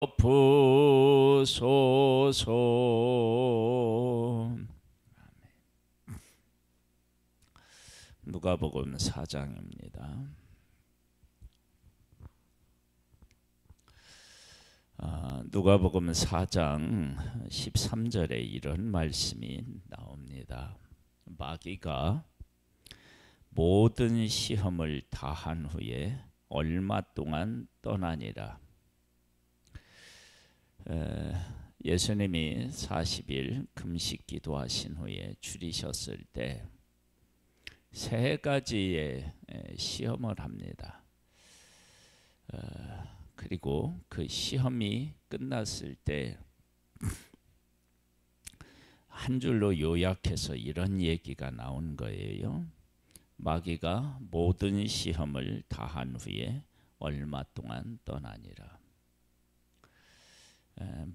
엎으소서. 누가복음 4장입니다. 누가복음 4장 13절에 이런 말씀이 나옵니다. 마귀가 모든 시험을 다한 후에 얼마 동안 떠나니라. 예수님이 40일 금식 기도하신 후에 줄이셨을 때 세 가지의 시험을 합니다. 그리고 그 시험이 끝났을 때 한 줄로 요약해서 이런 얘기가 나온 거예요. 마귀가 모든 시험을 다한 후에 얼마 동안 떠나니라.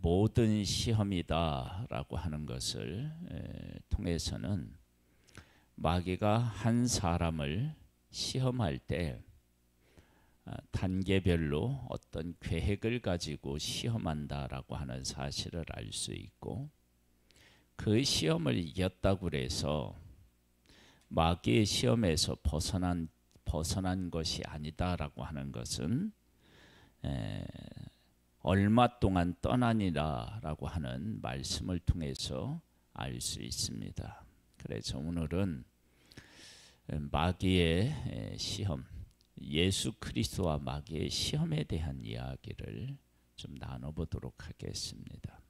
모든 시험이다 라고 하는 것을 통해서는 마귀가 한 사람을 시험할 때 단계별로 어떤 계획을 가지고 시험한다라고 하는 사실을 알 수 있고, 그 시험을 이겼다고 해서 마귀의 시험에서 벗어난 것이 아니다라고 하는 것은 얼마 동안 떠나니라라고 하는 말씀을 통해서 알 수 있습니다. 그래서 오늘은 마귀의 시험, 예수 그리스도와 마귀의 시험에 대한 이야기를 좀 나눠보도록 하겠습니다.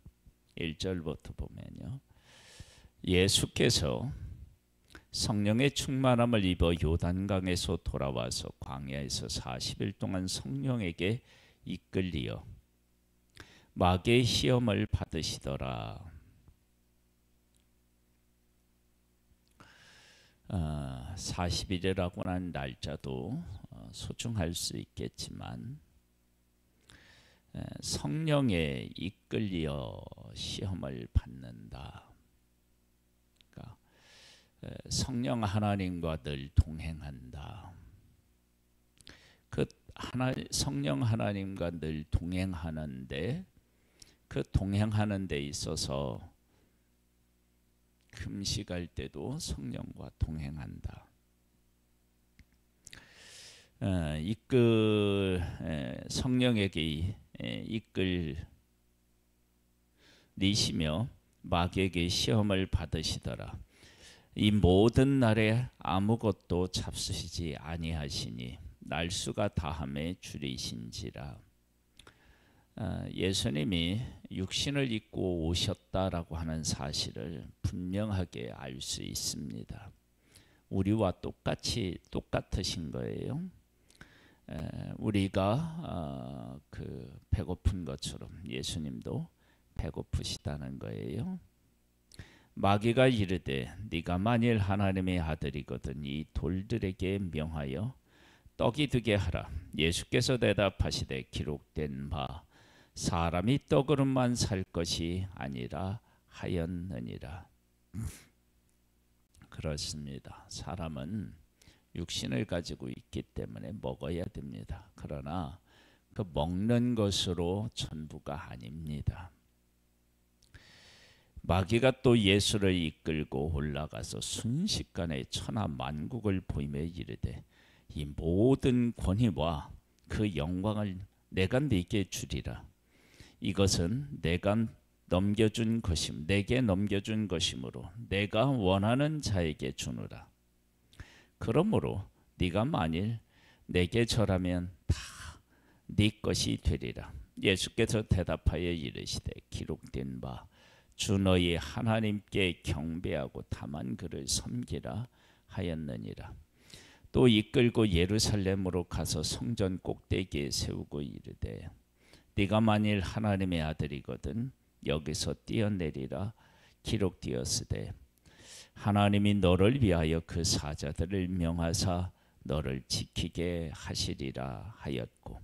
1절부터 보면요, 예수께서 성령의 충만함을 입어 요단강에서 돌아와서 광야에서 40일 동안 성령에게 이끌리어 마귀의 시험을 받으시더라. 40일이라고 하는 날짜도 소중할 수 있겠지만 성령에 이끌려 시험을 받는다. 그러니까 성령 하나님과 늘 동행한다. 그 성령 하나님과 늘 동행하는데, 그 동행하는 데 있어서 금식할 때도 성령과 동행한다. 성령에게 이끌리시며 마귀에게 시험을 받으시더라. 이 모든 날에 아무것도 잡수시지 아니하시니 날수가 다함에 줄이신지라. 예수님이 육신을 입고 오셨다라고 하는 사실을 분명하게 알 수 있습니다. 우리와 똑같으신 거예요. 우리가 배고픈 것처럼 예수님도 배고프시다는 거예요. 마귀가 이르되 네가 만일 하나님의 아들이거든 이 돌들에게 명하여 떡이 되게 하라. 예수께서 대답하시되 기록된 바 사람이 떡으로만 살 것이 아니라 하였느니라. 그렇습니다. 사람은 육신을 가지고 있기 때문에 먹어야 됩니다. 그러나 그 먹는 것으로 전부가 아닙니다. 마귀가 또 예수를 이끌고 올라가서 순식간에 천하 만국을 보이며 이르되 이 모든 권위와 그 영광을 내가 네게 주리라. 이것은 내게 넘겨준 것이므로 내가 원하는 자에게 주노라. 그러므로 네가 만일 내게 절하면 다 네 것이 되리라. 예수께서 대답하여 이르시되 기록된 바 주 너희 하나님께 경배하고 다만 그를 섬기라 하였느니라. 또 이끌고 예루살렘으로 가서 성전 꼭대기에 세우고 이르되 네가 만일 하나님의 아들이거든 여기서 뛰어내리라. 기록되었으되 하나님이 너를 위하여 그 사자들을 명하사 너를 지키게 하시리라 하였고,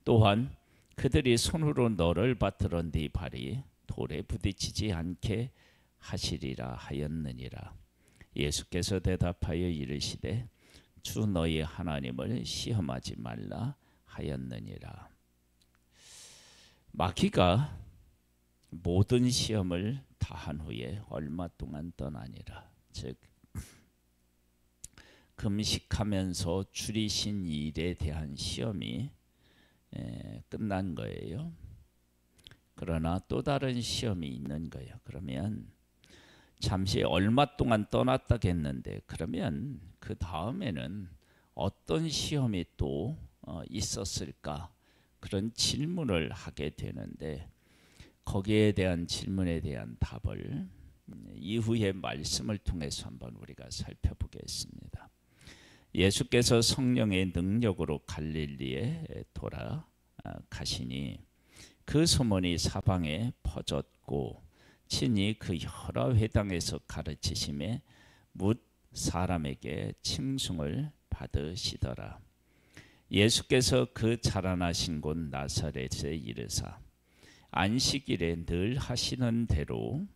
또한 그들이 손으로 너를 받들어 네 발이 돌에 부딪히지 않게 하시리라 하였느니라. 예수께서 대답하여 이르시되 주 너희 하나님을 시험하지 말라 하였느니라. 마귀가 모든 시험을 다한 후에 얼마 동안 떠나니라. 즉 금식하면서 줄이신 일에 대한 시험이 끝난 거예요. 그러나 또 다른 시험이 있는 거예요. 그러면 잠시 얼마 동안 떠났다겠는데 그러면 그 다음에는 어떤 시험이 또 있었을까? 그런 질문을 하게 되는데 거기에 대한 질문에 대한 답을 이후의 말씀을 통해서 한번 우리가 살펴보겠습니다. 예수께서 성령의 능력으로 갈릴리에 돌아가시니 그 소문이 사방에 퍼졌고 친히 그 여러 회당에서 가르치심에 뭇 사람에게 칭송을 받으시더라. 예수께서 그 자라나신 곳 나사렛에 이르사 안식일에 늘 하시는 대로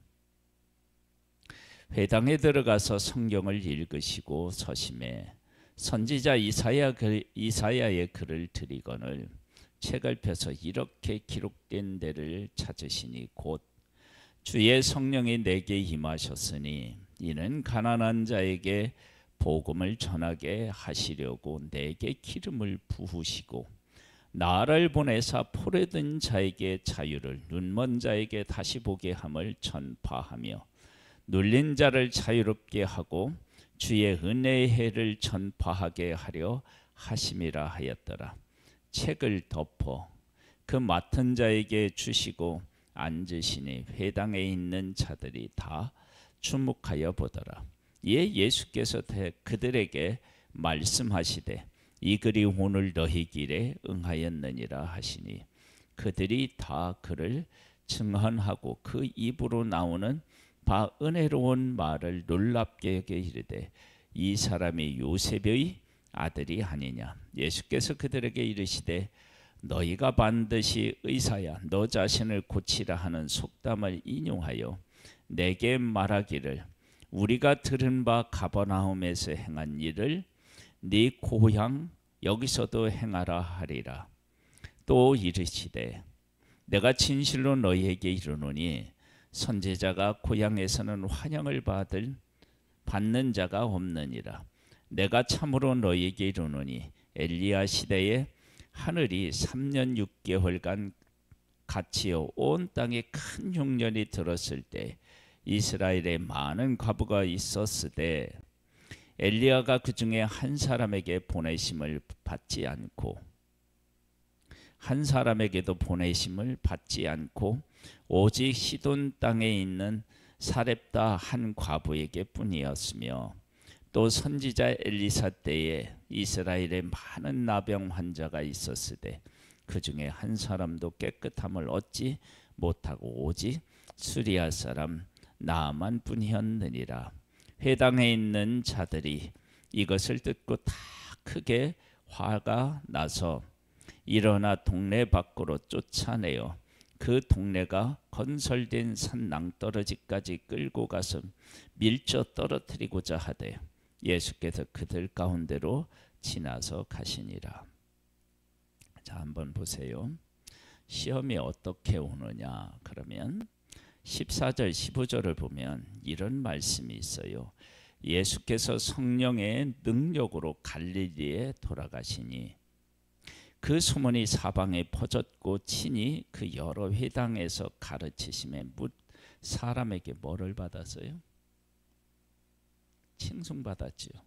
회당에 들어가서 성경을 읽으시고 서심해 선지자 이사야의 글을 들이거늘 책을 펴서 이렇게 기록된 데를 찾으시니 곧 주의 성령이 내게 임하셨으니 이는 가난한 자에게 복음을 전하게 하시려고 내게 기름을 부으시고 나를 보내사 포로된 자에게 자유를 눈먼 자에게 다시 보게 함을 전파하며 눌린 자를 자유롭게 하고 주의 은혜의 해를 전파하게 하려 하심이라 하였더라. 책을 덮어 그 맡은 자에게 주시고 앉으시니 회당에 있는 자들이 다 주목하여 보더라. 이에 예수께서 그들에게 말씀하시되 이 글이 오늘 너희 길에 응하였느니라 하시니 그들이 다 그를 증언하고 그 입으로 나오는 바 은혜로운 말을 놀랍게 여겨 이르되 이 사람이 요셉의 아들이 아니냐. 예수께서 그들에게 이르시되 너희가 반드시 의사야 너 자신을 고치라 하는 속담을 인용하여 내게 말하기를 우리가 들은 바 가버나움에서 행한 일을 네 고향 여기서도 행하라 하리라. 또 이르시되 내가 진실로 너희에게 이르노니 선지자가 고향에서는 환영을 받는 자가 없느니라. 내가 참으로 너희에게 이르노니 엘리야 시대에 하늘이 3년 6개월간 같이요 온 땅에 큰 흉년이 들었을 때 이스라엘에 많은 과부가 있었으되 엘리야가 그 중에 한 사람에게 보내심을 받지 않고 한 사람에게도 보내심을 받지 않고 오직 시돈 땅에 있는 사렙다 한 과부에게 뿐이었으며 또 선지자 엘리사 때에 이스라엘에 많은 나병 환자가 있었으되 그 중에 한 사람도 깨끗함을 얻지 못하고 오직 수리아 사람 나아만 뿐이었느니라. 회당에 있는 자들이 이것을 듣고 다 크게 화가 나서 일어나 동네 밖으로 쫓아내어 그 동네가 건설된 산 낭떠러지까지 끌고 가서 밀쳐 떨어뜨리고자 하되 예수께서 그들 가운데로 지나서 가시니라. 자, 한번 보세요. 시험이 어떻게 오느냐? 그러면 14절 15절을 보면 이런 말씀이 있어요. 예수께서 성령의 능력으로 갈릴리에 돌아가시니 그 소문이 사방에 퍼졌고 친히 그 여러 회당에서 가르치심에 뭇 사람에게 뭐를 받았어요? 칭송받았지요.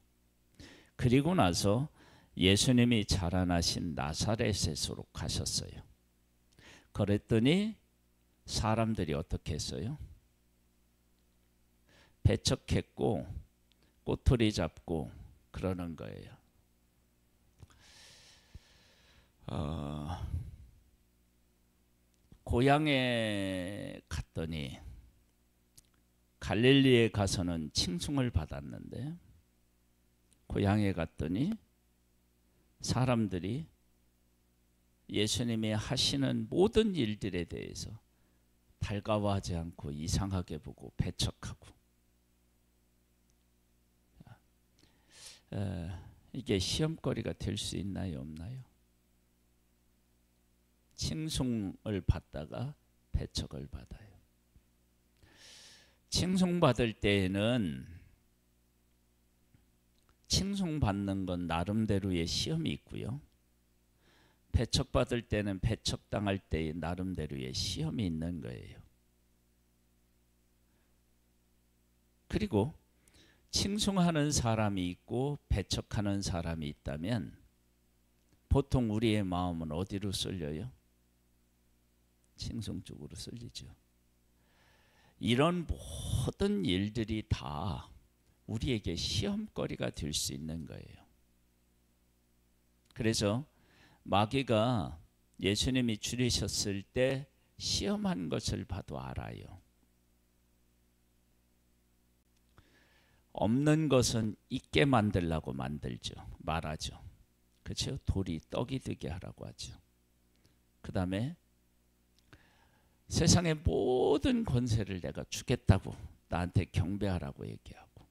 그리고 나서 예수님이 자라나신 나사렛에서 가셨어요. 그랬더니 사람들이 어떻게 했어요? 배척했고 꼬투리 잡고 그러는 거예요. 고향에 갔더니 갈릴리에 가서는 칭송을 받았는데 고향에 갔더니 사람들이 예수님이 하시는 모든 일들에 대해서 달가워하지 않고 이상하게 보고 배척하고 이게 시험거리가 될 수 있나요, 없나요? 칭송을 받다가 배척을 받아요. 칭송받을 때에는 칭송받는 건 나름대로의 시험이 있고요. 배척받을 때는 배척당할 때의 나름대로의 시험이 있는 거예요. 그리고 칭송하는 사람이 있고 배척하는 사람이 있다면 보통 우리의 마음은 어디로 쏠려요? 칭송 쪽으로 쏠리죠. 이런 모든 일들이 다 우리에게 시험거리가 될 수 있는 거예요. 그래서 마귀가 예수님이 줄이셨을 때 시험한 것을 봐도 알아요. 없는 것은 있게 만들라고 말하죠. 그렇죠? 돌이 떡이 되게 하라고 하죠. 그 다음에 세상의 모든 권세를 내가 주겠다고 나한테 경배하라고 얘기하고,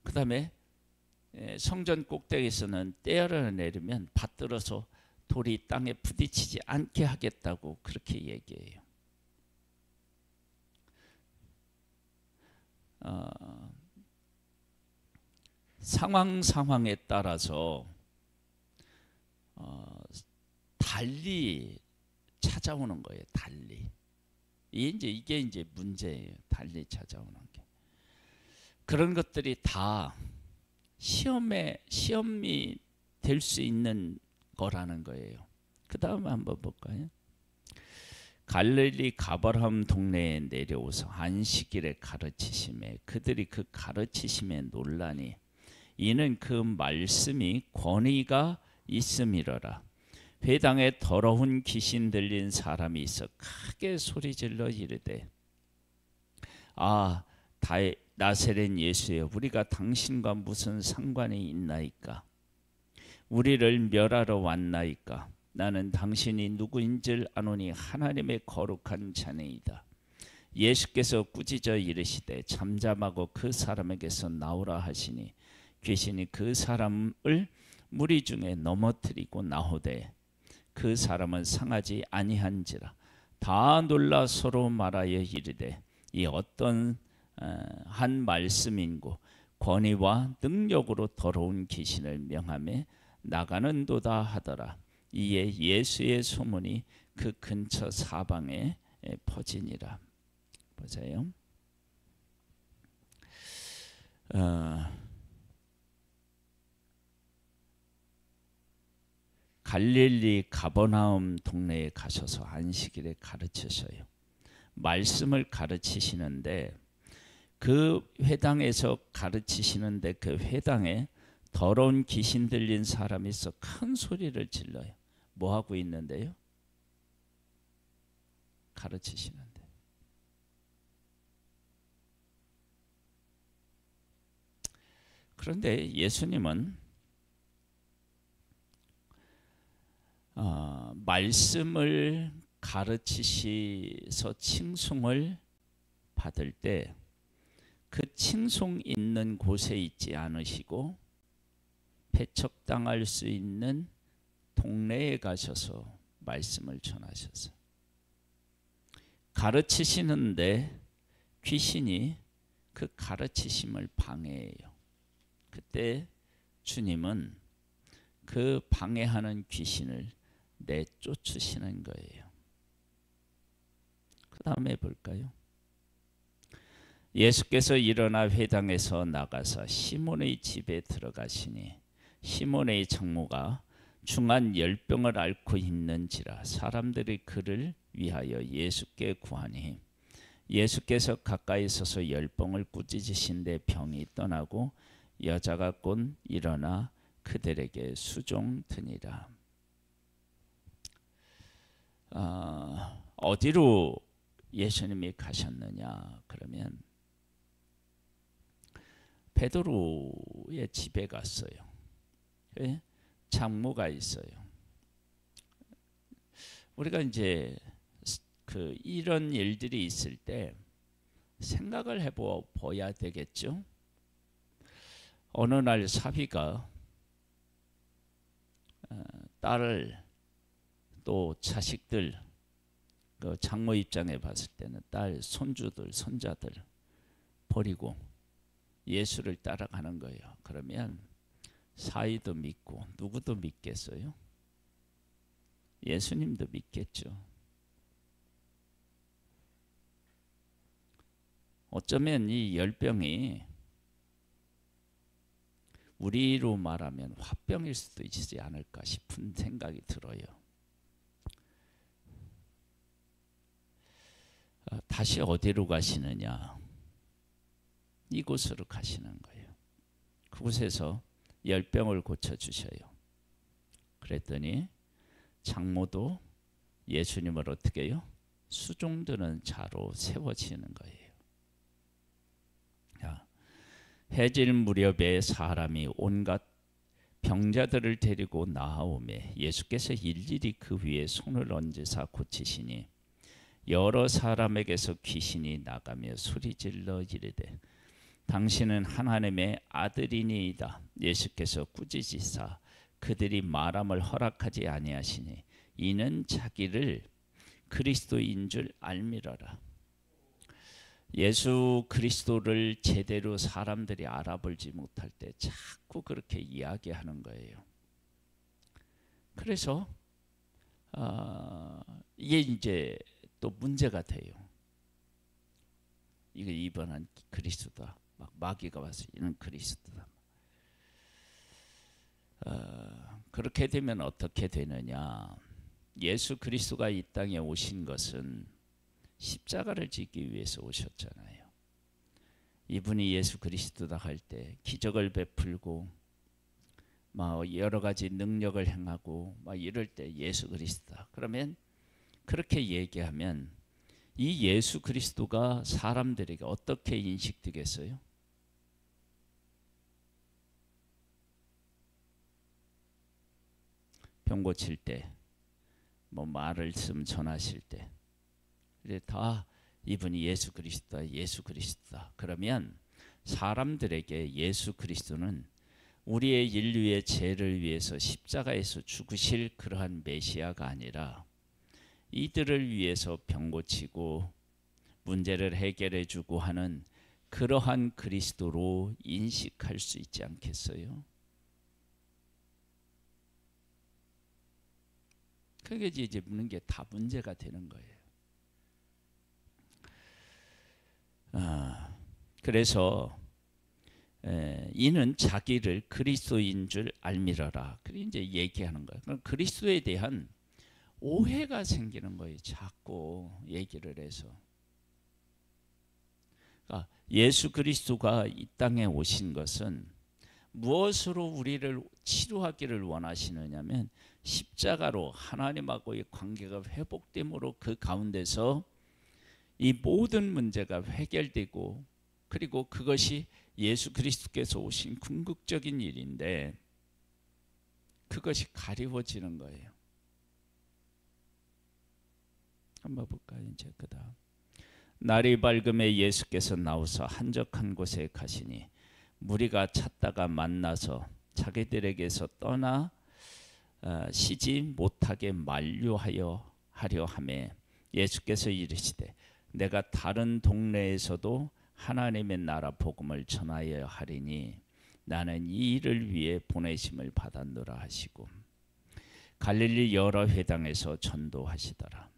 그 다음에 성전 꼭대기에서는 떼어를 내리면 받들어서 돌이 땅에 부딪히지 않게 하겠다고 그렇게 얘기해요. 상황에 따라서 달리 찾아오는 거예요. 달리. 이게 이제 문제예요. 달리 찾아오는 게. 그런 것들이 다 시험이 될 수 있는 거라는 거예요. 그 다음에 한번 볼까요? 갈릴리 가버나움 동네에 내려오서 안식일에 가르치심에 그들이 그 가르치심에 놀라니 이는 그 말씀이 권위가 있음이러라. 회당에 더러운 귀신 들린 사람이 있어 크게 소리질러 이르되 나세렛 예수여, 우리가 당신과 무슨 상관이 있나이까? 우리를 멸하러 왔나이까? 나는 당신이 누구인줄 아노니 하나님의 거룩한 자네이다. 예수께서 꾸짖어 이르시되 잠잠하고 그 사람에게서 나오라 하시니 귀신이 그 사람을 무리 중에 넘어뜨리고 나오되 그 사람은 상하지 아니한지라. 다 놀라 서로 말하여 이르되 이 어떤 한 말씀인고 권위와 능력으로 더러운 귀신을 명하며 나가는도다 하더라. 이에 예수의 소문이 그 근처 사방에 퍼지니라. 보세요. 갈릴리 가버나움 동네에 가셔서 안식일에 가르치셔요. 말씀을 가르치시는데 그 회당에서 가르치시는데 그 회당에 더러운 귀신 들린 사람이 있어 큰 소리를 질러요. 뭐 하고 있는데요? 가르치시는데. 그런데 예수님은 말씀을 가르치셔서 칭송을 받을 때 그 칭송 있는 곳에 있지 않으시고 배척당할 수 있는 동네에 가셔서 말씀을 전하셔서 가르치시는데 귀신이 그 가르치심을 방해해요. 그때 주님은 그 방해하는 귀신을 내쫓으시는 거예요. 그 다음에 볼까요? 예수께서 일어나 회당에서 나가서 시몬의 집에 들어가시니 시몬의 장모가 중한 열병을 앓고 있는지라 사람들이 그를 위하여 예수께 구하니 예수께서 가까이 서서 열병을 꾸짖으신데 병이 떠나고 여자가 곧 일어나 그들에게 수종드니라. 어디로 예수님이 가셨느냐? 그러면 베드로의 집에 갔어요. 장모가 있어요. 우리가 이제 이런 일들이 있을 때 생각을 해봐야 되겠죠. 어느 날 사위가 딸을 또 자식들, 그 장모 입장에 봤을 때는 딸, 손주들, 손자들 버리고 예수를 따라가는 거예요. 그러면 사위도 믿고 누구도 믿겠어요? 예수님도 믿겠죠. 어쩌면 이 열병이 우리로 말하면 화병일 수도 있지 않을까 싶은 생각이 들어요. 다시 어디로 가시느냐? 이곳으로 가시는 거예요. 그곳에서 열병을 고쳐주셔요. 그랬더니 장모도 예수님을 어떻게 해요? 수종드는 자로 세워지는 거예요. 해질 무렵에 사람이 온갖 병자들을 데리고 나아오매 예수께서 일일이 그 위에 손을 얹으사 고치시니 여러 사람에게서 귀신이 나가며 소리질러 이르되 당신은 하나님의 아들이니이다. 예수께서 꾸짖으사 그들이 말함을 허락하지 아니하시니 이는 자기를 그리스도인 줄 알미러라. 예수 그리스도를 제대로 사람들이 알아보지 못할 때 자꾸 그렇게 이야기하는 거예요. 그래서 이게 이제 또 문제가 돼요. 이거 이번한 그리스도다. 막 마귀가 와서 이는 그리스도다. 그렇게 되면 어떻게 되느냐? 예수 그리스도가 이 땅에 오신 것은 십자가를 지기 위해서 오셨잖아요. 이분이 예수 그리스도다 할 때 기적을 베풀고 막 여러 가지 능력을 행하고 막 이럴 때 예수 그리스도다. 그러면 그렇게 얘기하면 이 예수 그리스도가 사람들에게 어떻게 인식되겠어요? 병 고칠 때, 뭐 말씀 전하실 때, 이제 다 이분이 예수 그리스도다, 예수 그리스도다. 그러면 사람들에게 예수 그리스도는 우리의 인류의 죄를 위해서 십자가에서 죽으실 그러한 메시아가 아니라 이들을 위해서 병 고치고 문제를 해결해 주고 하는 그러한 그리스도로 인식할 수 있지 않겠어요? 그게 이제 묻는 게 다 문제가 되는 거예요. 그래서 이는 자기를 그리스도인 줄 알미러라. 그래 이제 얘기하는 거예요. 그럼 그리스도에 대한 오해가 생기는 거예요. 자꾸 얘기를 해서. 그러니까 예수 그리스도가 이 땅에 오신 것은 무엇으로 우리를 치료하기를 원하시느냐면 십자가로 하나님하고의 관계가 회복됨으로 그 가운데서 이 모든 문제가 해결되고 그리고 그것이 예수 그리스도께서 오신 궁극적인 일인데 그것이 가리워지는 거예요. 한번 볼까요? 이제 그다음 날이 밝음에 예수께서 나오사 한적한 곳에 가시니 무리가 찾다가 만나서 자기들에게서 떠나 쉬지 못하게 만류하여 하려 하매 예수께서 이르시되 내가 다른 동네에서도 하나님의 나라 복음을 전하여야 하리니 나는 이 일을 위해 보내심을 받았노라 하시고 갈릴리 여러 회당에서 전도하시더라.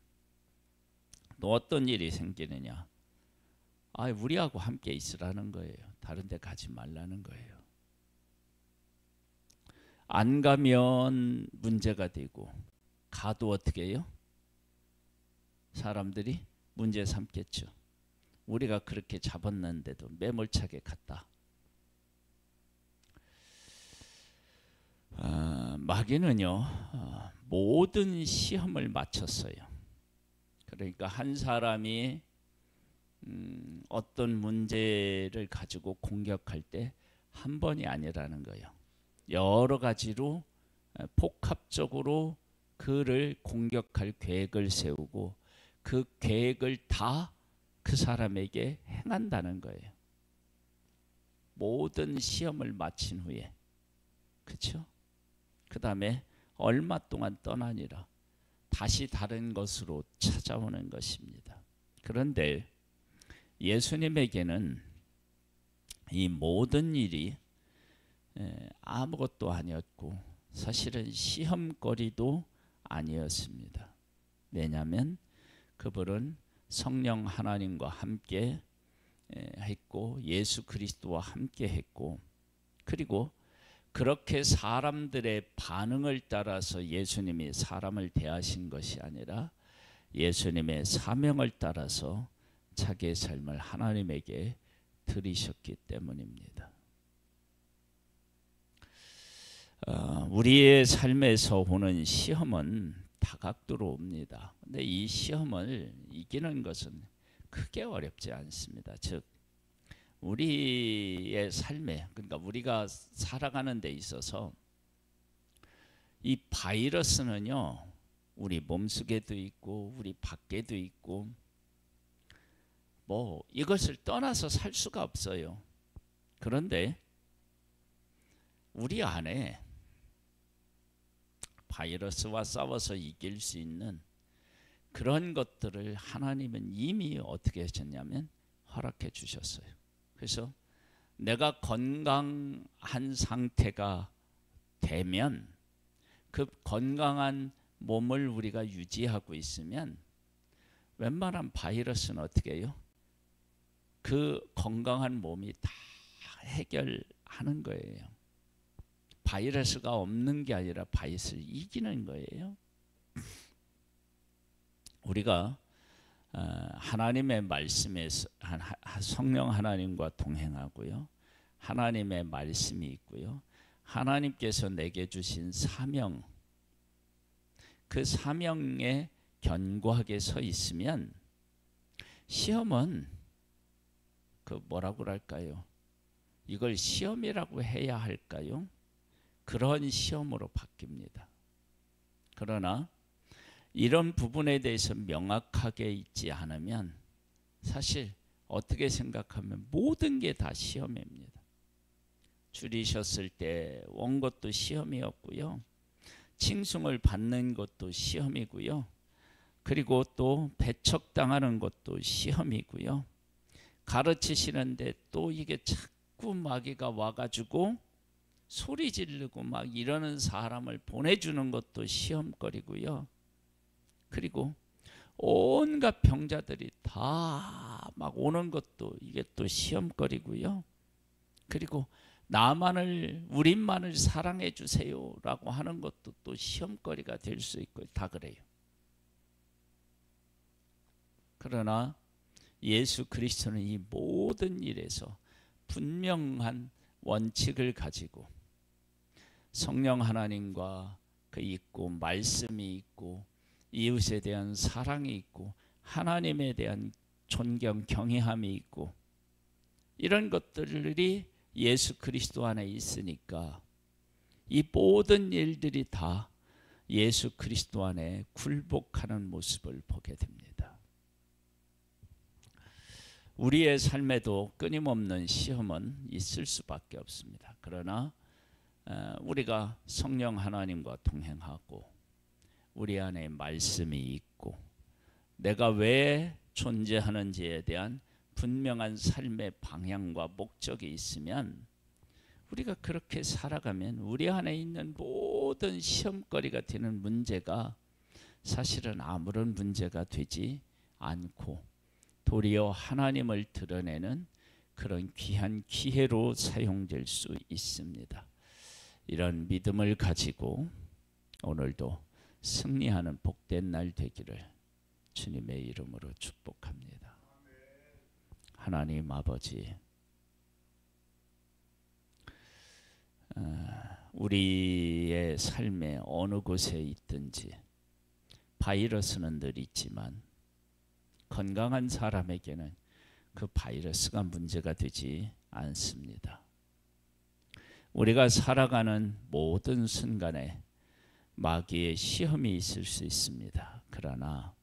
또 어떤 일이 생기느냐? 우리하고 함께 있으라는 거예요. 다른 데 가지 말라는 거예요. 안 가면 문제가 되고 가도 어떻게 해요? 사람들이 문제 삼겠죠. 우리가 그렇게 잡았는데도 매몰차게 갔다. 마귀는요 모든 시험을 마쳤어요. 그러니까 한 사람이 어떤 문제를 가지고 공격할 때 한 번이 아니라는 거예요. 여러 가지로 복합적으로 그를 공격할 계획을 세우고 그 계획을 다 그 사람에게 행한다는 거예요. 모든 시험을 마친 후에, 그렇죠? 그 다음에 얼마 동안 떠나니라. 다시 다른 것으로 찾아오는 것입니다. 그런데 예수님에게는 이 모든 일이 아무것도 아니었고 사실은 시험거리도 아니었습니다. 왜냐하면 그분은 성령 하나님과 함께 했고 예수 그리스도와 함께 했고, 그리고 그렇게 사람들의 반응을 따라서 예수님이 사람을 대하신 것이 아니라 예수님의 사명을 따라서 자기의 삶을 하나님에게 드리셨기 때문입니다. 우리의 삶에서 오는 시험은 다각도로 옵니다. 근데 이 시험을 이기는 것은 크게 어렵지 않습니다. 즉 우리의 삶에, 그러니까 우리가 살아가는 데 있어서 이 바이러스는요, 우리 몸속에도 있고 우리 밖에도 있고 뭐 이것을 떠나서 살 수가 없어요. 그런데 우리 안에 바이러스와 싸워서 이길 수 있는 그런 것들을 하나님은 이미 어떻게 하셨냐면 허락해 주셨어요. 그래서 내가 건강한 상태가 되면, 그 건강한 몸을 우리가 유지하고 있으면 웬만한 바이러스는 어떻게 해요? 그 건강한 몸이 다 해결하는 거예요. 바이러스가 없는 게 아니라 바이러스를 이기는 거예요. 우리가 하나님의 말씀에서 성령 하나님과 동행하고요, 하나님의 말씀이 있고요, 하나님께서 내게 주신 사명, 그 사명에 견고하게 서 있으면 시험은 그 뭐라고 할까요? 이걸 시험이라고 해야 할까요? 그런 시험으로 바뀝니다. 그러나 이런 부분에 대해서 명확하게 있지 않으면 사실 어떻게 생각하면 모든 게 다 시험입니다. 줄이셨을 때 온 것도 시험이었고요, 칭송을 받는 것도 시험이고요, 그리고 또 배척당하는 것도 시험이고요, 가르치시는데 또 이게 자꾸 마귀가 와가지고 소리 지르고 막 이러는 사람을 보내주는 것도 시험거리고요, 그리고 온갖 병자들이 다 막 오는 것도 이게 또 시험거리고요, 그리고 우리만을 사랑해 주세요라고 하는 것도 또 시험거리가 될 수 있고, 다 그래요. 그러나 예수 그리스도는 이 모든 일에서 분명한 원칙을 가지고 성령 하나님과 그 있고 말씀이 있고 이웃에 대한 사랑이 있고 하나님에 대한 존경 경외함이 있고 이런 것들이 예수 그리스도 안에 있으니까 이 모든 일들이 다 예수 그리스도 안에 굴복하는 모습을 보게 됩니다. 우리의 삶에도 끊임없는 시험은 있을 수밖에 없습니다. 그러나 우리가 성령 하나님과 동행하고 우리 안에 말씀이 있고 내가 왜 존재하는지에 대한 분명한 삶의 방향과 목적이 있으면 우리가 그렇게 살아가면 우리 안에 있는 모든 시험거리가 되는 문제가 사실은 아무런 문제가 되지 않고 도리어 하나님을 드러내는 그런 귀한 기회로 사용될 수 있습니다. 이런 믿음을 가지고 오늘도 승리하는 복된 날 되기를 주님의 이름으로 축복합니다. 하나님 아버지, 우리의 삶의 어느 곳에 있든지 바이러스는 늘 있지만 건강한 사람에게는 그 바이러스가 문제가 되지 않습니다. 우리가 살아가는 모든 순간에 마귀의 시험이 있을 수 있습니다. 그러나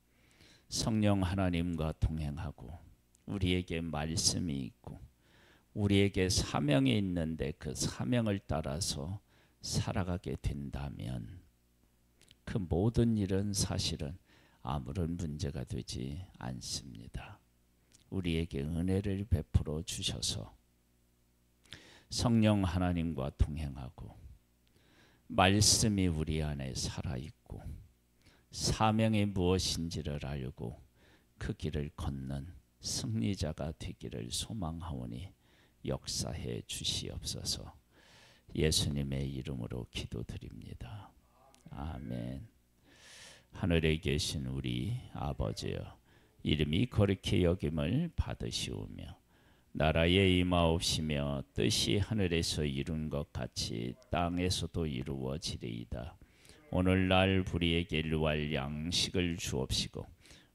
성령 하나님과 동행하고 우리에게 말씀이 있고 우리에게 사명이 있는데 그 사명을 따라서 살아가게 된다면 그 모든 일은 사실은 아무런 문제가 되지 않습니다. 우리에게 은혜를 베풀어 주셔서 성령 하나님과 동행하고 말씀이 우리 안에 살아있고 사명이 무엇인지를 알고 그 길을 걷는 승리자가 되기를 소망하오니 역사해 주시옵소서. 예수님의 이름으로 기도드립니다. 아멘. 하늘에 계신 우리 아버지여, 이름이 거룩히 여김을 받으시오며 나라에 임하옵시며 뜻이 하늘에서 이룬 것 같이 땅에서도 이루어지리이다. 오늘날 우리에게 일용할 양식을 주옵시고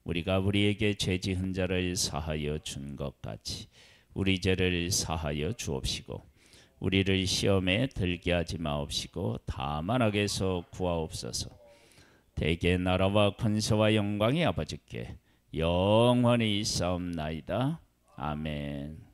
우리가 우리에게 죄 지은 자를 사하여 준 것 같이 우리 죄를 사하여 주옵시고 우리를 시험에 들게 하지 마옵시고 다만 악에서 구하옵소서. 대개 나라와 권세와 영광이 아버지께 영원히 있사옵나이다. 아멘.